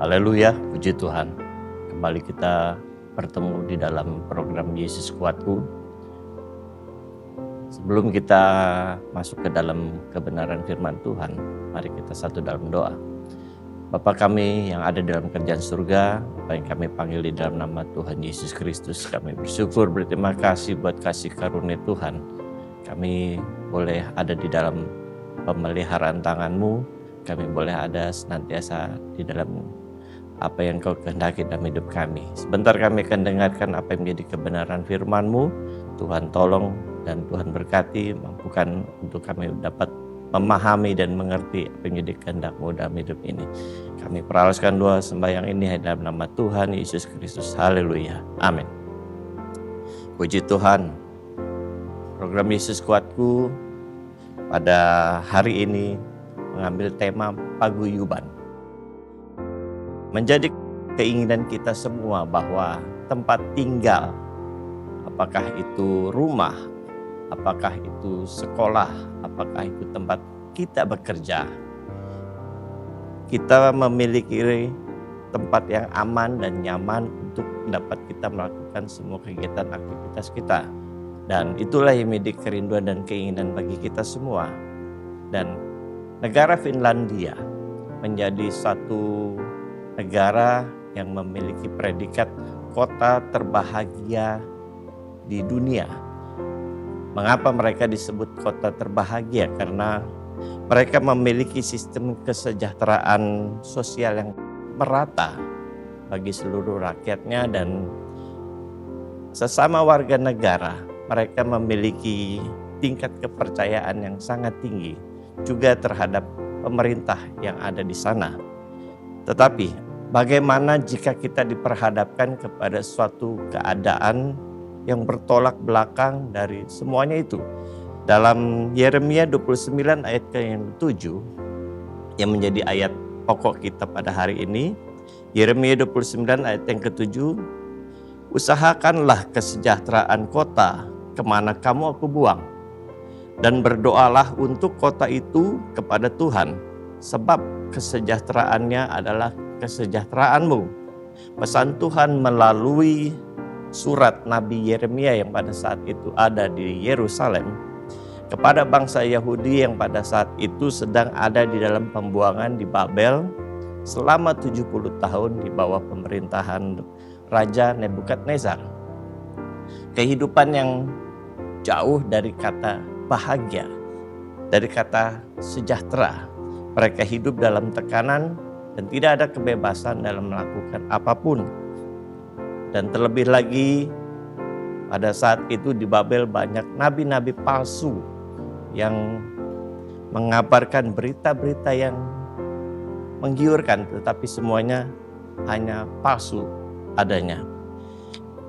Haleluya, puji Tuhan. Kembali kita bertemu di dalam program Yesus Kuatku. Sebelum kita masuk ke dalam kebenaran firman Tuhan, mari kita satu dalam doa. Bapa kami yang ada dalam kerajaan surga, apa yang kami panggil di dalam nama Tuhan Yesus Kristus, kami bersyukur, berterima kasih buat kasih karunia Tuhan. Kami boleh ada di dalam pemeliharaan tangan-Mu, kami boleh ada senantiasa di dalam apa yang Kau kehendaki dalam hidup kami. Sebentar kami akan dengarkan apa yang menjadi kebenaran firman-Mu. Tuhan tolong dan Tuhan berkati, mampukan untuk kami dapat memahami dan mengerti apa yang menjadi kehendak-Mu dalam hidup ini. Kami perhaluskan doa sembahyang ini dalam nama Tuhan Yesus Kristus. Haleluya. Amin. Puji Tuhan. Program Yesus Kuatku pada hari ini mengambil tema paguyuban. Menjadi keinginan kita semua bahwa tempat tinggal, apakah itu rumah, apakah itu sekolah, apakah itu tempat kita bekerja, kita memiliki tempat yang aman dan nyaman untuk dapat kita melakukan semua kegiatan aktivitas kita. Dan itulah yang menjadi kerinduan dan keinginan bagi kita semua. Dan negara Finlandia menjadi satu negara yang memiliki predikat kota terbahagia di dunia. Mengapa mereka disebut kota terbahagia? Karena mereka memiliki sistem kesejahteraan sosial yang merata bagi seluruh rakyatnya dan sesama warga negara. Mereka memiliki tingkat kepercayaan yang sangat tinggi juga terhadap pemerintah yang ada di sana. Tetapi bagaimana jika kita diperhadapkan kepada suatu keadaan yang bertolak belakang dari semuanya itu? Dalam Yeremia 29 ayat ke-7 yang menjadi ayat pokok kita pada hari ini, Yeremia 29 ayat yang ke-7, usahakanlah kesejahteraan kota kemana kamu aku buang, dan berdoalah untuk kota itu kepada Tuhan, sebab kesejahteraannya adalah kesejahteraanmu. Pesan Tuhan melalui surat Nabi Yeremia yang pada saat itu ada di Yerusalem kepada bangsa Yahudi yang pada saat itu sedang ada di dalam pembuangan di Babel selama 70 tahun di bawah pemerintahan Raja Nebukadnezar. Kehidupan yang jauh dari kata bahagia, dari kata sejahtera. Mereka hidup dalam tekanan dan tidak ada kebebasan dalam melakukan apapun. Dan terlebih lagi pada saat itu di Babel banyak nabi-nabi palsu yang mengabarkan berita-berita yang menggiurkan, tetapi semuanya hanya palsu adanya.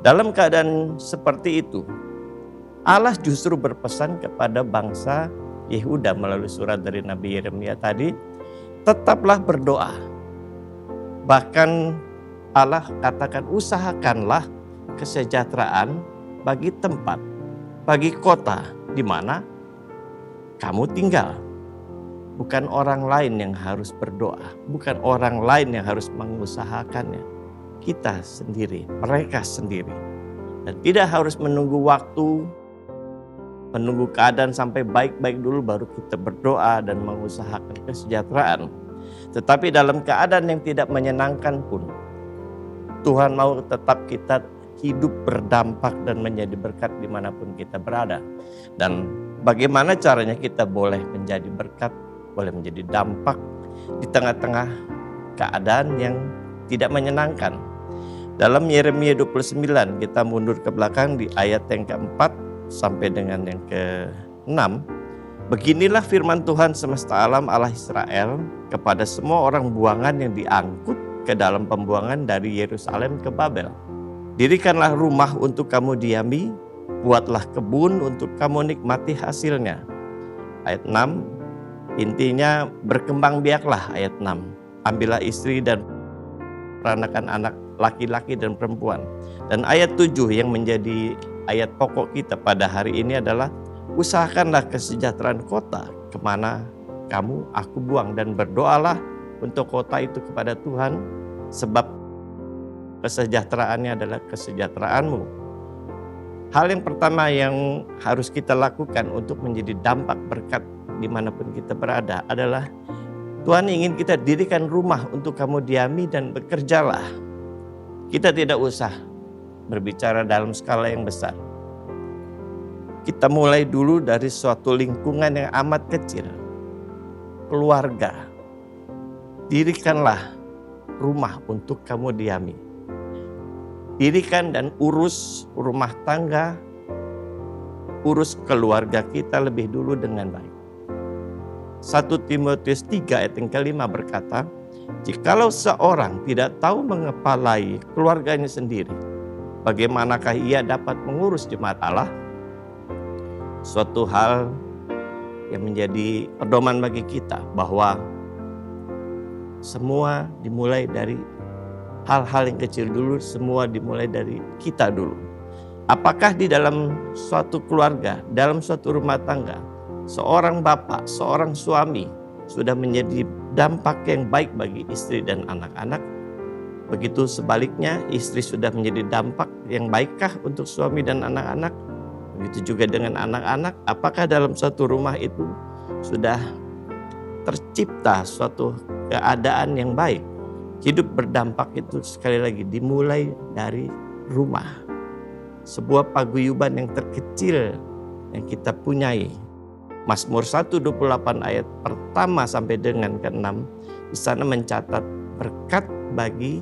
Dalam keadaan seperti itu, Allah justru berpesan kepada bangsa Yehuda melalui surat dari Nabi Yeremia tadi, tetaplah berdoa. Bahkan Allah katakan usahakanlah kesejahteraan bagi tempat, bagi kota di mana kamu tinggal. Bukan orang lain yang harus berdoa, bukan orang lain yang harus mengusahakannya. Kita sendiri, mereka sendiri. Dan tidak harus menunggu waktu, menunggu keadaan sampai baik-baik dulu baru kita berdoa dan mengusahakan kesejahteraan. Tetapi dalam keadaan yang tidak menyenangkan pun, Tuhan mau tetap kita hidup berdampak dan menjadi berkat dimanapun kita berada. Dan bagaimana caranya kita boleh menjadi berkat, boleh menjadi dampak di tengah-tengah keadaan yang tidak menyenangkan. Dalam Yeremia 29 kita mundur ke belakang di ayat yang keempat sampai dengan yang ke-6. Beginilah firman Tuhan semesta alam Allah Israel kepada semua orang buangan yang diangkut ke dalam pembuangan dari Yerusalem ke Babel. Dirikanlah rumah untuk kamu diami, buatlah kebun untuk kamu nikmati hasilnya. Ayat 6, intinya berkembang biaklah ayat 6. Ambillah istri dan peranakan anak laki-laki dan perempuan. Dan ayat 7 yang menjadi ayat pokok kita pada hari ini adalah usahakanlah kesejahteraan kota kemana kamu aku buang, dan berdoalah untuk kota itu kepada Tuhan, sebab kesejahteraannya adalah kesejahteraanmu. Hal yang pertama yang harus kita lakukan untuk menjadi dampak berkat dimanapun kita berada adalah Tuhan ingin kita dirikan rumah untuk kamu diami dan bekerjalah. Kita tidak usah berbicara dalam skala yang besar. Kita mulai dulu dari suatu lingkungan yang amat kecil. Keluarga. Dirikanlah rumah untuk kamu diami. Dirikan dan urus rumah tangga, urus keluarga kita lebih dulu dengan baik. 1 Timotius 3 ayat yang kelima berkata, jikalau seorang tidak tahu mengepalai keluarganya sendiri, bagaimanakah ia dapat mengurus jemaat Allah? Suatu hal yang menjadi pedoman bagi kita bahwa semua dimulai dari hal-hal yang kecil dulu, semua dimulai dari kita dulu. Apakah di dalam suatu keluarga, dalam suatu rumah tangga, seorang bapak, seorang suami sudah menjadi dampak yang baik bagi istri dan anak-anak? Begitu sebaliknya, istri sudah menjadi dampak yang baikkah untuk suami dan anak-anak? Begitu juga dengan anak-anak, apakah dalam suatu rumah itu sudah tercipta suatu keadaan yang baik? Hidup berdampak itu sekali lagi dimulai dari rumah. Sebuah paguyuban yang terkecil yang kita punyai. Mazmur 128 ayat pertama sampai dengan ke-6 di sana mencatat berkat bagi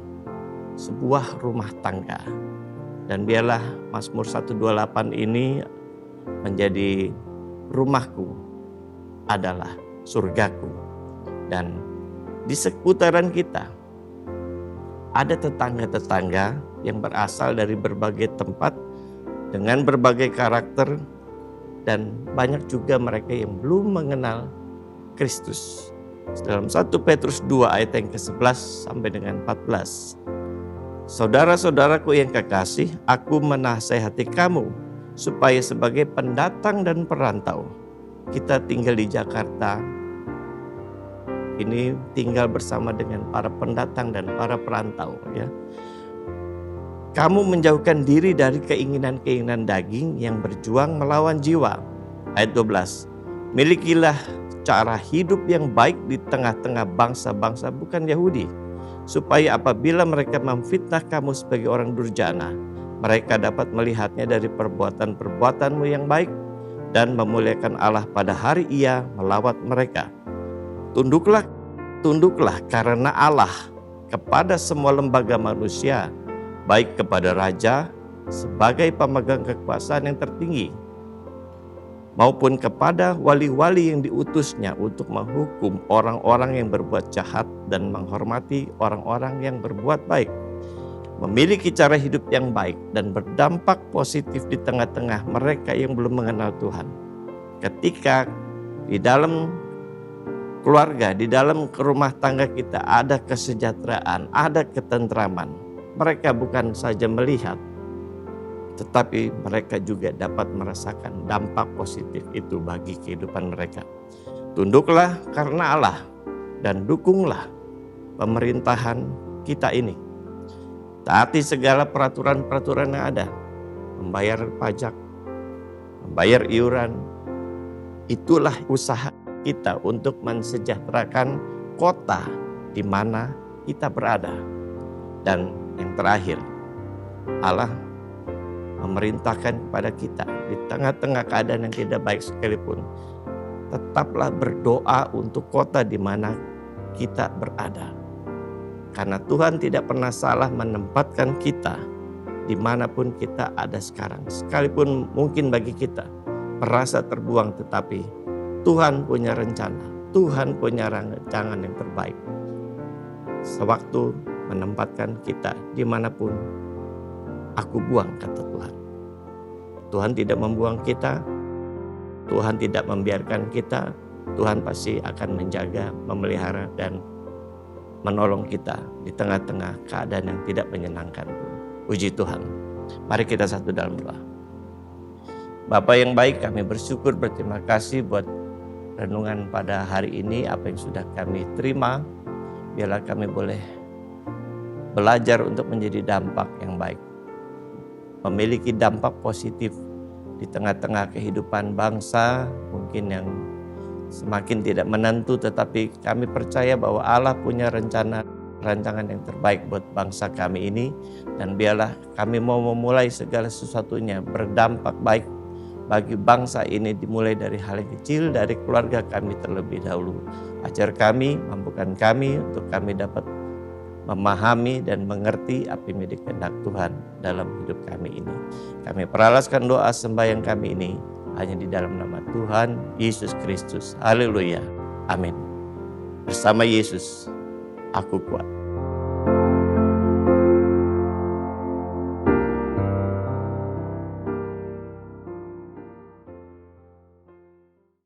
sebuah rumah tangga. Dan biarlah Mazmur 128 ini menjadi rumahku adalah surgaku. Dan di seputaran kita ada tetangga-tetangga yang berasal dari berbagai tempat dengan berbagai karakter. Dan banyak juga mereka yang belum mengenal Kristus. Dalam 1 Petrus 2 ayat yang ke-11 sampai dengan 14. Saudara-saudaraku yang kekasih, aku menasihati kamu supaya sebagai pendatang dan perantau. Kita tinggal di Jakarta, ini tinggal bersama dengan para pendatang dan para perantau, ya. Kamu menjauhkan diri dari keinginan-keinginan daging yang berjuang melawan jiwa. Ayat 12. Milikilah cara hidup yang baik di tengah-tengah bangsa-bangsa bukan Yahudi, supaya apabila mereka memfitnah kamu sebagai orang durjana, mereka dapat melihatnya dari perbuatan-perbuatanmu yang baik dan memuliakan Allah pada hari Ia melawat mereka. Tunduklah karena Allah kepada semua lembaga manusia, baik kepada raja sebagai pemegang kekuasaan yang tertinggi, maupun kepada wali-wali yang diutusnya untuk menghukum orang-orang yang berbuat jahat dan menghormati orang-orang yang berbuat baik. Memiliki cara hidup yang baik dan berdampak positif di tengah-tengah mereka yang belum mengenal Tuhan. Ketika di dalam keluarga, di dalam rumah tangga kita ada kesejahteraan, ada ketentraman, mereka bukan saja melihat, tetapi mereka juga dapat merasakan dampak positif itu bagi kehidupan mereka. Tunduklah karena Allah dan dukunglah pemerintahan kita ini. Taati segala peraturan-peraturan yang ada. Membayar pajak, membayar iuran. Itulah usaha kita untuk mensejahterakan kota di mana kita berada. Dan yang terakhir, Allah memerintahkan kepada kita di tengah-tengah keadaan yang tidak baik sekalipun, tetaplah berdoa untuk kota di mana kita berada. Karena Tuhan tidak pernah salah menempatkan kita dimanapun kita ada sekarang. Sekalipun mungkin bagi kita merasa terbuang, tetapi Tuhan punya rencana, Tuhan punya rancangan yang terbaik. Sewaktu menempatkan kita dimanapun aku buang, kata Tuhan. Tuhan tidak membuang kita, Tuhan tidak membiarkan kita. Tuhan pasti akan menjaga, memelihara, dan menolong kita di tengah-tengah keadaan yang tidak menyenangkan. Puji Tuhan. Mari kita satu dalam doa. Bapa yang baik, kami bersyukur, berterima kasih buat renungan pada hari ini, apa yang sudah kami terima. Biarlah kami boleh belajar untuk menjadi dampak yang baik, memiliki dampak positif di tengah-tengah kehidupan bangsa mungkin yang semakin tidak menentu, tetapi kami percaya bahwa Allah punya rancangan yang terbaik buat bangsa kami ini, dan biarlah kami mau memulai segala sesuatunya berdampak baik bagi bangsa ini, dimulai dari hal yang kecil, dari keluarga kami terlebih dahulu. Ajar kami, mampukan kami untuk kami dapat memahami dan mengerti apa yang menjadi kehendak Tuhan dalam hidup kami ini. Kami peralaskan doa sembahyang kami ini hanya di dalam nama Tuhan Yesus Kristus. Haleluya. Amin. Bersama Yesus, aku kuat.